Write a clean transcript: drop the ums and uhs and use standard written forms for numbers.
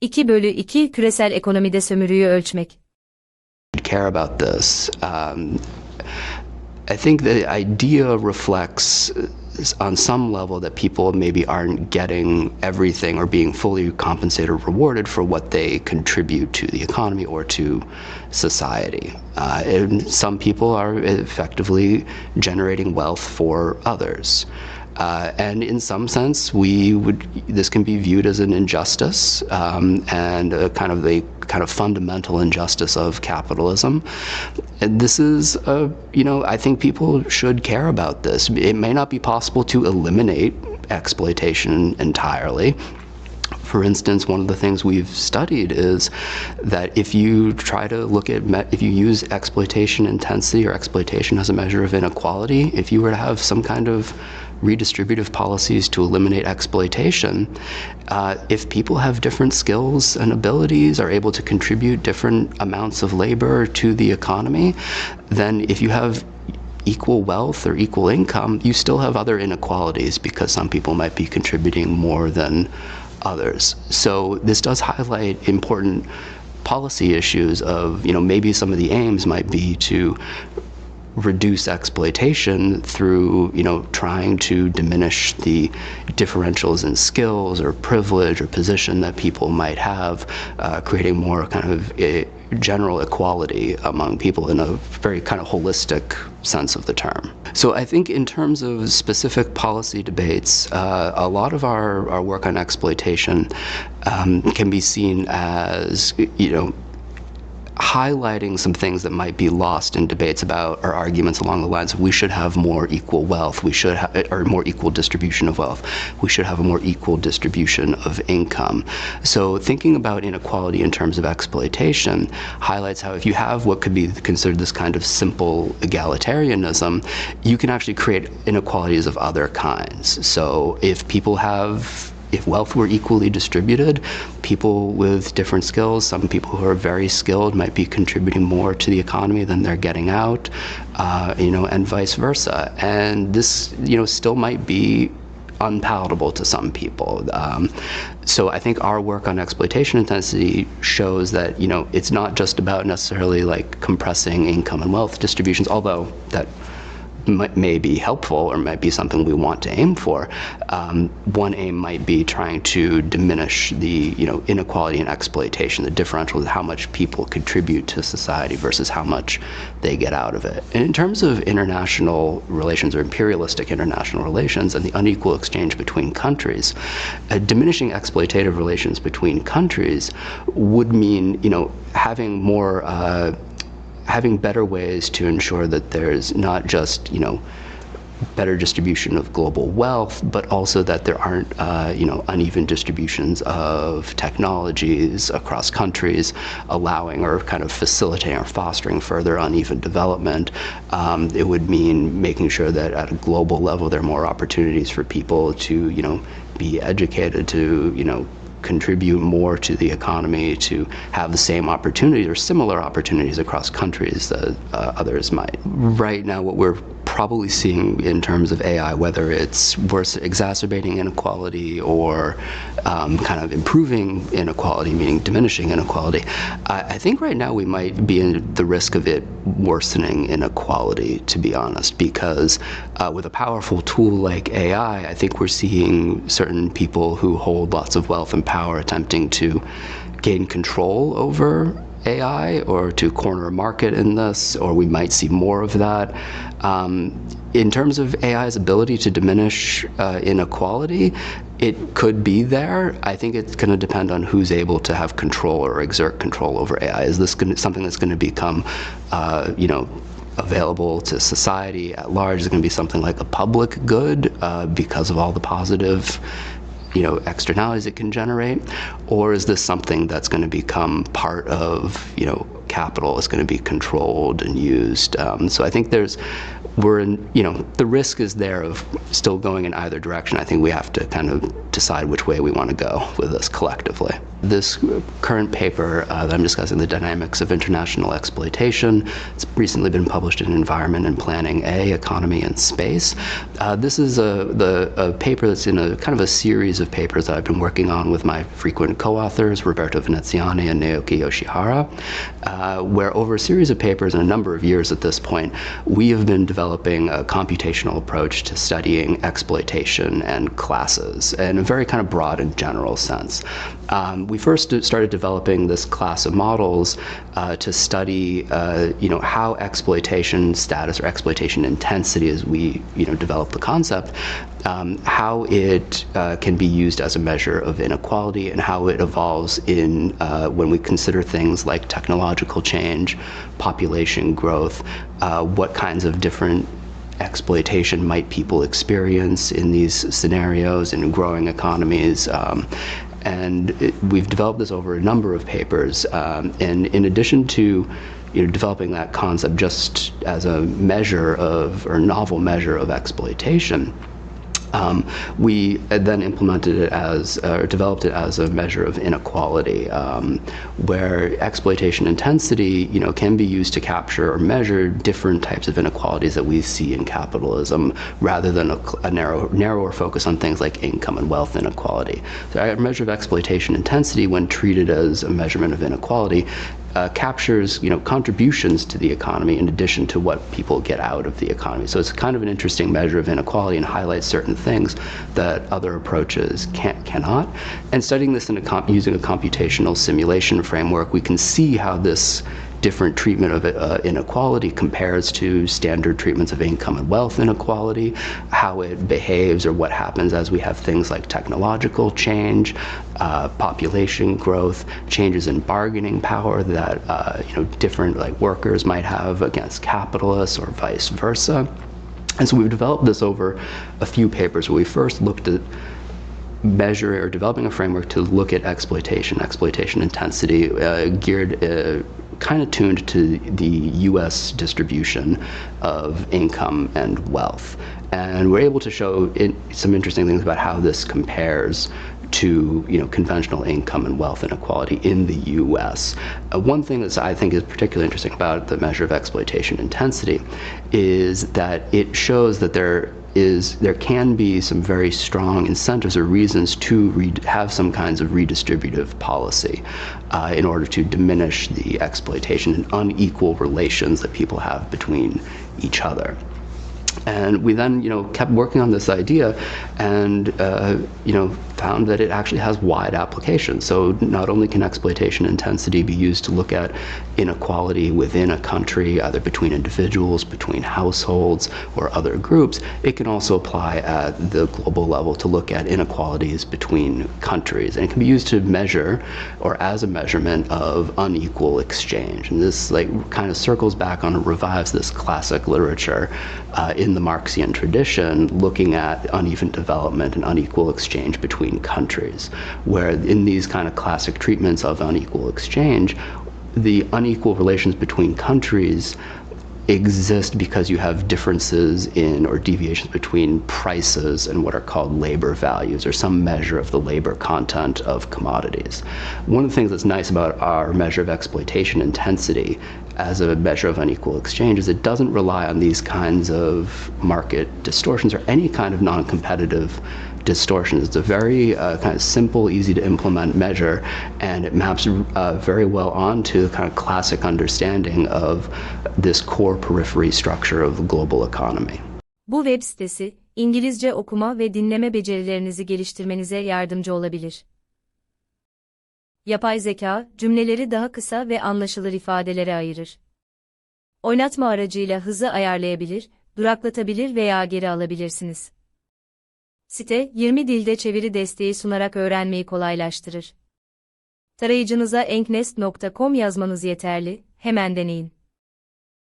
2/2 Küresel Ekonomide Sömürüyü Ölçmek. Care about this. I think the idea reflects on some level that people maybe aren't getting everything or being fully compensated or rewarded for what they contribute to the economy or to society. And some people are effectively generating wealth for others. And in some sense, this can be viewed as an injustice and a kind of fundamental injustice of capitalism. And this is, I think people should care about this. It may not be possible to eliminate exploitation entirely. For instance, one of the things we've studied is that if you try to if you use exploitation intensity or exploitation as a measure of inequality, if you were to have some kind of redistributive policies to eliminate exploitation, if people have different skills and abilities, are able to contribute different amounts of labor to the economy, then if you have equal wealth or equal income, you still have other inequalities because some people might be contributing more than others. So this does highlight important policy issues of, maybe some of the aims might be to reduce exploitation through, trying to diminish the differentials in skills or privilege or position that people might have, creating more kind of a general equality among people in a very kind of holistic sense of the term. So I think in terms of specific policy debates, a lot of our work on exploitation can be seen as, highlighting some things that might be lost in debates about, or arguments along the lines of, we should have more equal wealth, or more equal distribution of wealth, we should have a more equal distribution of income. So thinking about inequality in terms of exploitation highlights how if you have what could be considered this kind of simple egalitarianism, you can actually create inequalities of other kinds. So if wealth were equally distributed, people with different skills, some people who are very skilled might be contributing more to the economy than they're getting out, and vice versa. And this, still might be unpalatable to some people. So I think our work on exploitation intensity shows that, it's not just about necessarily like compressing income and wealth distributions, although that may be helpful or might be something we want to aim for. One aim might be trying to diminish the inequality and exploitation, the differential, how much people contribute to society versus how much they get out of it. And in terms of international relations or imperialistic international relations and the unequal exchange between countries, diminishing exploitative relations between countries would mean having better ways to ensure that there's not just, better distribution of global wealth, but also that there aren't, uneven distributions of technologies across countries, allowing or kind of facilitating or fostering further uneven development. It would mean making sure that at a global level there are more opportunities for people to, be educated, to, contribute more to the economy, to have the same opportunities or similar opportunities across countries that others might. Right now, what we're probably seeing in terms of AI, whether it's worse exacerbating inequality or kind of improving inequality, meaning diminishing inequality, I think right now we might be in the risk of it worsening inequality, to be honest, because with a powerful tool like AI, I think we're seeing certain people who hold lots of wealth and power attempting to gain control over AI or to corner a market in this, or we might see more of that. In terms of AI's ability to diminish inequality, it could be there. I think it's going to depend on who's able to have control or exert control over AI. Is this something that's going to become, available to society at large? Is it going to be something like a public good because of all the positive externalities it can generate? Or is this something that's going to become part of, capital is going to be controlled and used. So I think the risk is there of still going in either direction. I think we have to kind of decide which way we want to go with this collectively. This current paper that I'm discussing, The Dynamics of International Exploitation, it's recently been published in Environment and Planning A, Economy and Space. This is a paper that's in a kind of a series of papers that I've been working on with my frequent co-authors, Roberto Veneziani and Naoki Yoshihara, where over a series of papers and a number of years at this point, we have been developing a computational approach to studying exploitation and classes in a very kind of broad and general sense. We first started developing this class of models to study, how exploitation status or exploitation intensity, as we, develop the concept, how it can be used as a measure of inequality and how it evolves in when we consider things like technological change, population growth, what kinds of different exploitation might people experience in these scenarios in growing economies. We've developed this over a number of papers, and in addition to developing that concept just as a measure of, or novel measure of exploitation, we then implemented it as, or developed it as a measure of inequality, where exploitation intensity, can be used to capture or measure different types of inequalities that we see in capitalism, rather than a narrower focus on things like income and wealth inequality. So a measure of exploitation intensity, when treated as a measurement of inequality, captures contributions to the economy in addition to what people get out of the economy. So it's kind of an interesting measure of inequality and highlights certain things that other approaches cannot. And studying this using a computational simulation framework, we can see how this different treatment of inequality compares to standard treatments of income and wealth inequality, how it behaves or what happens as we have things like technological change, population growth, changes in bargaining power that different workers might have against capitalists or vice versa. And so we've developed this over a few papers where we first looked at measuring or developing a framework to look at exploitation intensity, geared kind of tuned to the U.S. distribution of income and wealth. And we're able to show some interesting things about how this compares to conventional income and wealth inequality in the U.S. One thing that I think is particularly interesting about the measure of exploitation intensity is that it shows that there can be some very strong incentives or reasons to have some kinds of redistributive policy in order to diminish the exploitation and unequal relations that people have between each other. And we then, kept working on this idea and, found that it actually has wide applications. So not only can exploitation intensity be used to look at inequality within a country, either between individuals, between households, or other groups, it can also apply at the global level to look at inequalities between countries. And it can be used to measure, or as a measurement of unequal exchange. And this kind of circles back on and revives this classic literature in the Marxian tradition, looking at uneven development and unequal exchange between countries, where in these kind of classic treatments of unequal exchange, the unequal relations between countries exist because you have differences in or deviations between prices and what are called labor values, or some measure of the labor content of commodities. One of the things that's nice about our measure of exploitation intensity as a measure of unequal exchange is it doesn't rely on these kinds of market distortions or any kind of non-competitive distortions. It's a very kind of simple, easy to implement measure, and it maps very well onto the kind of classic understanding of this core periphery structure of the global economy. Bu web sitesi, İngilizce okuma ve dinleme becerilerinizi geliştirmenize yardımcı olabilir. Yapay zeka, cümleleri daha kısa ve anlaşılır ifadelere ayırır. Oynatma aracıyla hızı ayarlayabilir, duraklatabilir veya geri alabilirsiniz. Site, 20 dilde çeviri desteği sunarak öğrenmeyi kolaylaştırır. Tarayıcınıza enknest.com yazmanız yeterli, hemen deneyin.